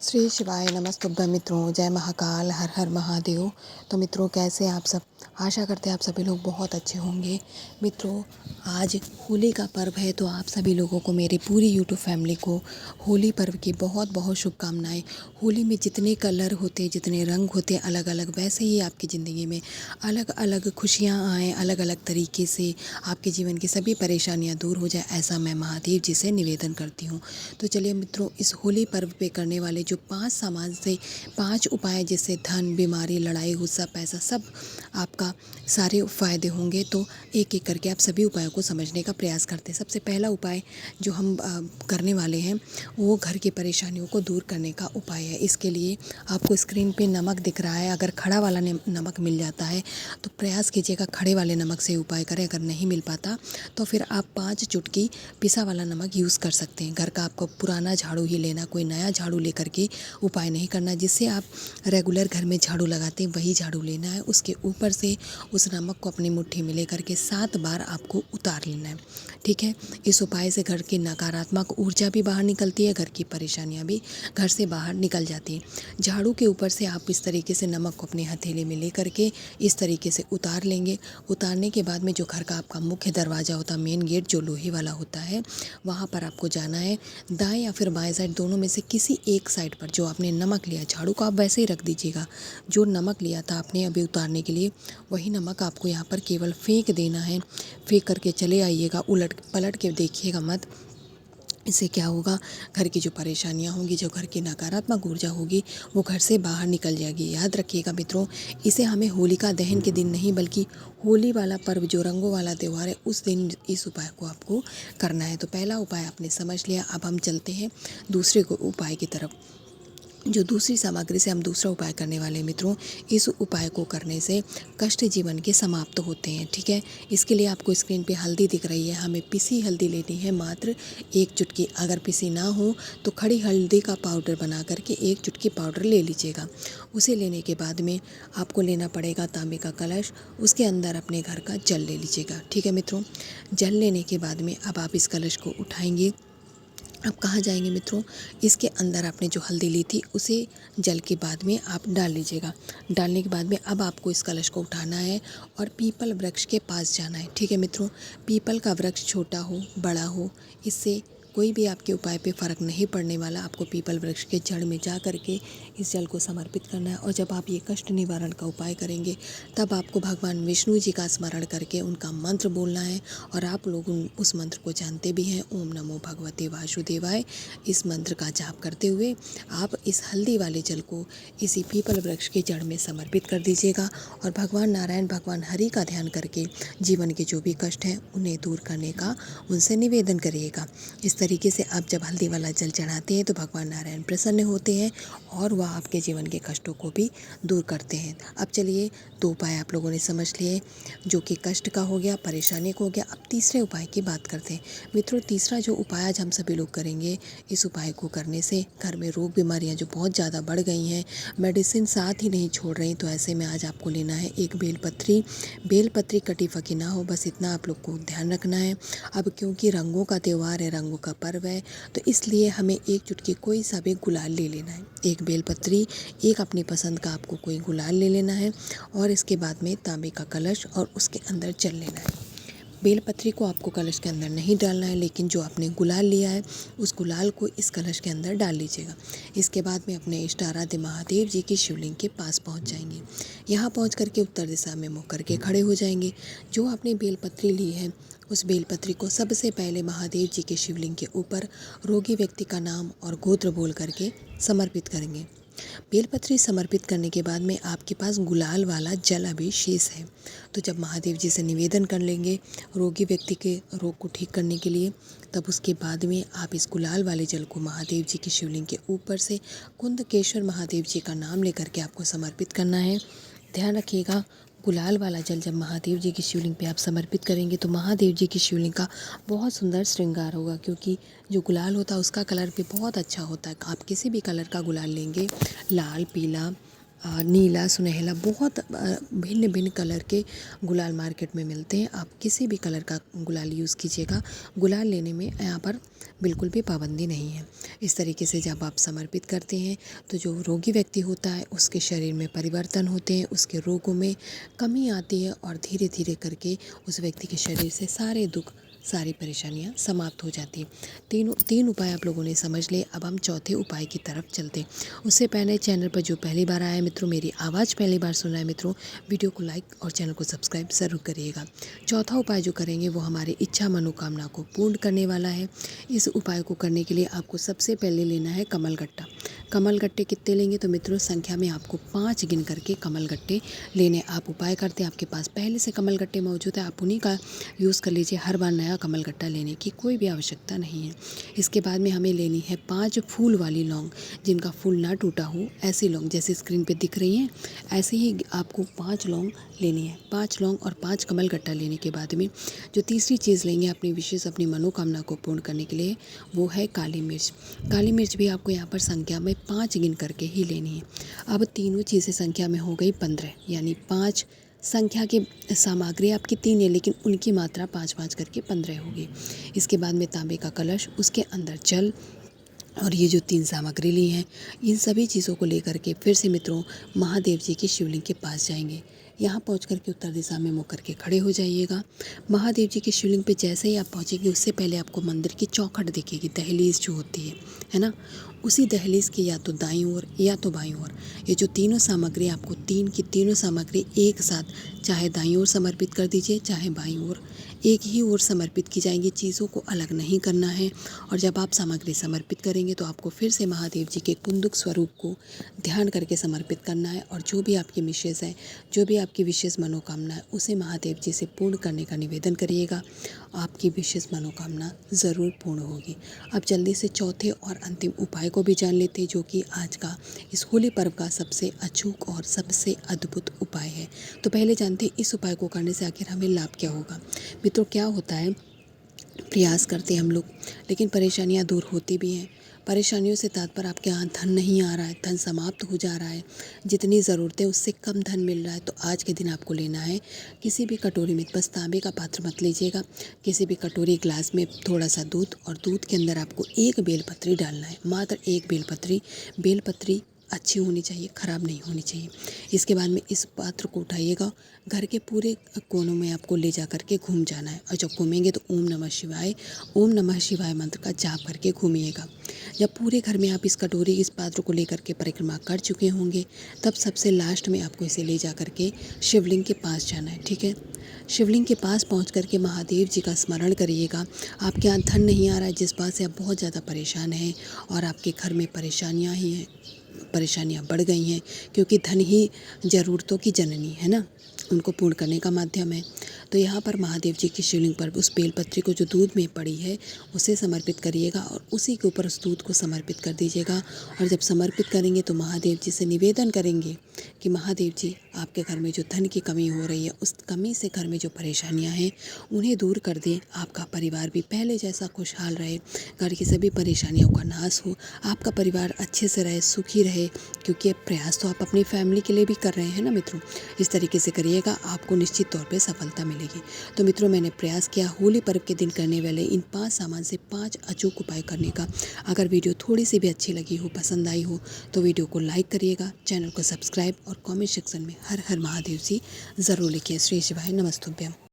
श्री शिवाय नमस्तुभ्यं मित्रों, जय महाकाल, हर हर महादेव। तो मित्रों, कैसे हैं आप सब? आशा करते हैं आप सभी लोग बहुत अच्छे होंगे। मित्रों, आज होली का पर्व है, तो आप सभी लोगों को, मेरी पूरी यूट्यूब फैमिली को होली पर्व की बहुत बहुत शुभकामनाएं। होली में जितने कलर होते, जितने रंग होते अलग अलग, वैसे ही आपकी ज़िंदगी में अलग अलग खुशियाँ आएँ, अलग अलग तरीके से आपके जीवन की सभी परेशानियाँ दूर हो जाए, ऐसा मैं महादेव जी से निवेदन करती हूँ। तो चलिए मित्रों, इस होली पर्व पे करने वाले जो 5 सामान से 5 उपाय, जिससे धन, बीमारी, लड़ाई, गुस्सा, पैसा सब आपका सारे फ़ायदे होंगे, तो एक एक करके आप सभी उपायों को समझने का प्रयास करते हैं। सबसे पहला उपाय जो हम करने वाले हैं वो घर की परेशानियों को दूर करने का उपाय है। इसके लिए आपको स्क्रीन पे नमक दिख रहा है, अगर खड़ा वाला नमक मिल जाता है तो प्रयास कीजिएगा खड़े वाले नमक से उपाय करें। अगर नहीं मिल पाता तो फिर आप 5 चुटकी पिसा वाला नमक यूज़ कर सकते हैं। घर का आपको पुराना झाड़ू ही लेना, कोई नया झाड़ू लेकर के उपाय नहीं करना। जिससे आप रेगुलर घर में झाड़ू लगाते हैं वही झाड़ू लेना है। उसके ऊपर से उस नमक को अपनी मुट्ठी में लेकर के 7 बार आपको उतार लेना है। ठीक है, इस उपाय से घर की नकारात्मक ऊर्जा भी बाहर निकलती है, घर की परेशानियां भी घर से बाहर निकल जाती हैं। झाड़ू के ऊपर से आप इस तरीके से नमक को अपने हथेली में लेकर के इस तरीके से उतार लेंगे। उतारने के बाद में जो घर का आपका मुख्य दरवाज़ा होता है, मेन गेट जो लोहे वाला होता है, वहाँ पर आपको जाना है। दाएं या फिर बाएं साइड, दोनों में से किसी एक साइड पर जो आपने नमक लिया, झाड़ू को आप वैसे ही रख दीजिएगा। जो नमक लिया था आपने अभी उतारने के लिए, वही नमक आपको यहाँ पर केवल फेंक देना है। फेंक करके चले आइएगा, उलट पलट के देखिएगा मत। इससे क्या होगा, घर की जो परेशानियां होंगी, जो घर की नकारात्मक ऊर्जा होगी, वो घर से बाहर निकल जाएगी। याद रखिएगा मित्रों, इसे हमें होलिका दहन के दिन नहीं, बल्कि होली वाला पर्व जो रंगों वाला त्यौहार है, उस दिन इस उपाय को आपको करना है। तो पहला उपाय आपने समझ लिया। अब हम चलते हैं दूसरे उपाय की तरफ। जो दूसरी सामग्री से हम दूसरा उपाय करने वाले हैं मित्रों, इस उपाय को करने से कष्ट जीवन के समाप्त होते हैं। ठीक है, इसके लिए आपको स्क्रीन पे हल्दी दिख रही है, हमें पिसी हल्दी लेनी है, मात्र 1 चुटकी। अगर पिसी ना हो तो खड़ी हल्दी का पाउडर बना करके 1 चुटकी पाउडर ले लीजिएगा। उसे लेने के बाद में आपको लेना पड़ेगा तांबे का कलश, उसके अंदर अपने घर का जल ले लीजिएगा। ठीक है मित्रों, जल लेने के बाद में अब आप इस कलश को उठाएंगे। अब कहाँ जाएंगे मित्रों, इसके अंदर आपने जो हल्दी ली थी उसे जल के बाद में आप डाल लीजिएगा। डालने के बाद में अब आपको इस कलश को उठाना है और पीपल वृक्ष के पास जाना है। ठीक है मित्रों, पीपल का वृक्ष छोटा हो बड़ा हो, इससे कोई भी आपके उपाय पे फ़र्क नहीं पड़ने वाला। आपको पीपल वृक्ष के जड़ में जा करके इस जल को समर्पित करना है। और जब आप ये कष्ट निवारण का उपाय करेंगे, तब आपको भगवान विष्णु जी का स्मरण करके उनका मंत्र बोलना है। और आप लोग उस मंत्र को जानते भी हैं, ओम नमो भगवते वासुदेवाय। इस मंत्र का जाप करते हुए आप इस हल्दी वाले जल को इसी पीपल वृक्ष के जड़ में समर्पित कर दीजिएगा। और भगवान नारायण, भगवान हरि का ध्यान करके जीवन के जो भी कष्ट हैं उन्हें दूर करने का उनसे निवेदन करिएगा। इस तरीके से आप जब हल्दी वाला जल चढ़ाते हैं तो भगवान नारायण प्रसन्न होते हैं और वह आपके जीवन के कष्टों को भी दूर करते हैं। अब चलिए, 2 उपाय आप लोगों ने समझ लिए, जो कि कष्ट का हो गया, परेशानी को हो गया। अब तीसरे उपाय की बात करते हैं मित्रों। तीसरा जो उपाय आज हम सभी लोग करेंगे, इस उपाय को करने से घर में रोग बीमारियां जो बहुत ज़्यादा बढ़ गई हैं, मेडिसिन साथ ही नहीं छोड़ रही, तो ऐसे में आज आपको लेना है एक बेलपत्री। बेलपत्री कटी फकी ना हो, बस इतना आप लोग को ध्यान रखना है। अब क्योंकि रंगों का त्यौहार है, रंगों का पर्व है, तो इसलिए हमें 1 चुटकी कोई सा भी गुलाल ले लेना है। एक बेलपत्री, एक अपनी पसंद का आपको कोई गुलाल ले लेना है और इसके बाद में तांबे का कलश और उसके अंदर जल लेना है। बेलपत्री को आपको कलश के अंदर नहीं डालना है, लेकिन जो आपने गुलाल लिया है उस गुलाल को इस कलश के अंदर डाल लीजिएगा। इसके बाद में अपने इष्ट आराध्य महादेव जी की शिवलिंग के पास पहुंच जाएंगे। यहाँ पहुंच करके उत्तर दिशा में मुँह करके खड़े हो जाएंगे। जो आपने बेलपत्री ली है उस बेलपत्री को सबसे पहले महादेव जी के शिवलिंग के ऊपर रोगी व्यक्ति का नाम और गोत्र बोल करके समर्पित करेंगे। बेलपत्री समर्पित करने के बाद में आपके पास गुलाल वाला जल अभी शेष है, तो जब महादेव जी से निवेदन कर लेंगे रोगी व्यक्ति के रोग को ठीक करने के लिए, तब उसके बाद में आप इस गुलाल वाले जल को महादेव जी की शिवलिंग के ऊपर से कुंदकेश्वर महादेव जी का नाम लेकर के आपको समर्पित करना है। ध्यान रखिएगा, गुलाल वाला जल जब महादेव जी की शिवलिंग पे आप समर्पित करेंगे तो महादेव जी की शिवलिंग का बहुत सुंदर श्रृंगार होगा, क्योंकि जो गुलाल होता है उसका कलर भी बहुत अच्छा होता है। आप किसी भी कलर का गुलाल लेंगे, लाल, पीला, नीला, सुनहला, बहुत भिन्न भिन्न कलर के गुलाल मार्केट में मिलते हैं। आप किसी भी कलर का गुलाल यूज़ कीजिएगा। गुलाल लेने में यहाँ पर बिल्कुल भी पाबंदी नहीं है। इस तरीके से जब आप समर्पित करते हैं तो जो रोगी व्यक्ति होता है उसके शरीर में परिवर्तन होते हैं, उसके रोगों में कमी आती है और धीरे धीरे करके उस व्यक्ति के शरीर से सारे दुख, सारी परेशानियां समाप्त हो जाती हैं। तीन उपाय आप लोगों ने समझ लिए। अब हम चौथे उपाय की तरफ चलते हैं। उससे पहले चैनल पर जो पहली बार आया है मित्रों, मेरी आवाज़ पहली बार सुन रहा है मित्रों, वीडियो को लाइक और चैनल को सब्सक्राइब ज़रूर करिएगा। चौथा उपाय जो करेंगे वो हमारी इच्छा मनोकामना को पूर्ण करने वाला है। इस उपाय को करने के लिए आपको सबसे पहले लेना है कमल गट्टा। कमल गट्टे कितने लेंगे तो मित्रों संख्या में आपको 5 गिन करके कमल गट्टे लेने। आप उपाय करते हैं, आपके पास पहले से कमल गट्टे मौजूद है, आप उन्हीं का यूज़ कर लीजिए। हर बार नया कमल गट्टा लेने की कोई भी आवश्यकता नहीं है। इसके बाद में हमें लेनी है 5 फूल वाली लौंग, जिनका फूल ना टूटा हो, ऐसी लौंग जैसे स्क्रीन पे दिख रही हैं ऐसे ही आपको 5 लौंग लेनी है। 5 लौंग और 5 कमल गट्टा लेने के बाद में जो तीसरी चीज़ लेंगे अपनी विशेष, अपनी मनोकामना को पूर्ण करने के लिए, वो है काली मिर्च। काली मिर्च भी आपको यहाँ पर संख्या में 5 गिन करके ही लेनी है। अब तीनों चीज़ें संख्या में हो गई 15, यानी 5 संख्या की सामग्री आपकी 3 है, लेकिन उनकी मात्रा 5-5 करके 15 होगी। इसके बाद में तांबे का कलश, उसके अंदर जल और ये जो 3 सामग्री ली हैं, इन सभी चीज़ों को लेकर के फिर से मित्रों महादेव जी के शिवलिंग के पास जाएंगे। यहाँ पहुँच कर के उत्तर दिशा में मुँह करके खड़े हो जाइएगा। महादेव जी के शिवलिंग पे जैसे ही आप पहुँचेंगे उससे पहले आपको मंदिर की चौखट दिखेगी, दहलीज जो होती है ना, उसी दहलीज की या तो दाईं ओर या तो बाईं ओर ये जो तीनों सामग्री, आपको 3 की तीनों सामग्री एक साथ, चाहे दाईं ओर समर्पित कर दीजिए चाहे बाईं ओर, एक ही ओर समर्पित की जाएंगी। चीज़ों को अलग नहीं करना है। और जब आप सामग्री समर्पित करेंगे तो आपको फिर से महादेव जी के कुंदुक स्वरूप को ध्यान करके समर्पित करना है। और जो भी आपकी विशेष है, जो भी आपकी विशेष मनोकामना है, उसे महादेव जी से पूर्ण करने का निवेदन करिएगा। आपकी विशेष मनोकामना ज़रूर पूर्ण होगी। अब जल्दी से चौथे और अंतिम उपाय को भी जान लेते हैं, जो कि आज का इस होली पर्व का सबसे अचूक और सबसे अद्भुत उपाय है। तो पहले जानते हैं इस उपाय को करने से आखिर हमें लाभ क्या होगा। मित्रों क्या होता है, प्रयास करते हैं हम लोग, लेकिन परेशानियां दूर होती भी हैं। परेशानियों से तात्पर्य आपके यहाँ धन नहीं आ रहा है, धन समाप्त हो जा रहा है, जितनी ज़रूरत है उससे कम धन मिल रहा है, तो आज के दिन आपको लेना है किसी भी कटोरी में, बस तांबे का पात्र मत लीजिएगा, किसी भी कटोरी ग्लास में थोड़ा सा दूध, और दूध के अंदर आपको 1 बेलपत्री डालना है, मात्र 1 बेलपत्री। बेलपत्री अच्छी होनी चाहिए, ख़राब नहीं होनी चाहिए। इसके बाद में इस पात्र को उठाइएगा, घर के पूरे कोनों में आपको ले जा करके घूम जाना है। और जब घूमेंगे तो ओम नमः शिवाय मंत्र का जाप करके घूमिएगा। जब पूरे घर में आप इस कटोरी, इस पात्र को लेकर के परिक्रमा कर चुके होंगे, तब सबसे लास्ट में आपको इसे ले जा करके शिवलिंग के पास जाना है। ठीक है, शिवलिंग के पास पहुंच करके महादेव जी का स्मरण करिएगा। आपके यहाँ धन नहीं आ रहा है, जिस बात से आप बहुत ज़्यादा परेशान हैं, और आपके घर में परेशानियाँ ही हैं, परेशानियाँ बढ़ गई हैं, क्योंकि धन ही ज़रूरतों की जननी है ना, उनको पूर्ण करने का माध्यम है। तो यहाँ पर महादेव जी की शिवलिंग पर उस बेलपत्री को जो दूध में पड़ी है उसे समर्पित करिएगा, और उसी के ऊपर उस दूध को समर्पित कर दीजिएगा। और जब समर्पित करेंगे तो महादेव जी से निवेदन करेंगे कि महादेव जी आपके घर में जो धन की कमी हो रही है, उस कमी से घर में जो परेशानियाँ हैं उन्हें दूर कर दें। आपका परिवार भी पहले जैसा खुशहाल रहे, घर की सभी परेशानियों का नाश हो, आपका परिवार अच्छे से रहे, सुखी रहे, क्योंकि ये प्रयास तो आप अपनी फैमिली के लिए भी कर रहे हैं ना मित्रों। इस तरीके से करिएगा, आपको निश्चित तौर पे सफलता मिलेगी। तो मित्रों मैंने प्रयास किया होली पर्व के दिन करने वाले इन 5 सामान से 5 अचूक उपाय करने का। अगर वीडियो थोड़ी सी भी अच्छी लगी हो, पसंद आई हो, तो वीडियो को लाइक करिएगा, चैनल को सब्सक्राइब, और कमेंट सेक्शन में हर हर महादेव जी ज़रूर लिखिए। श्री शिवाय नमस्तुभ्यम।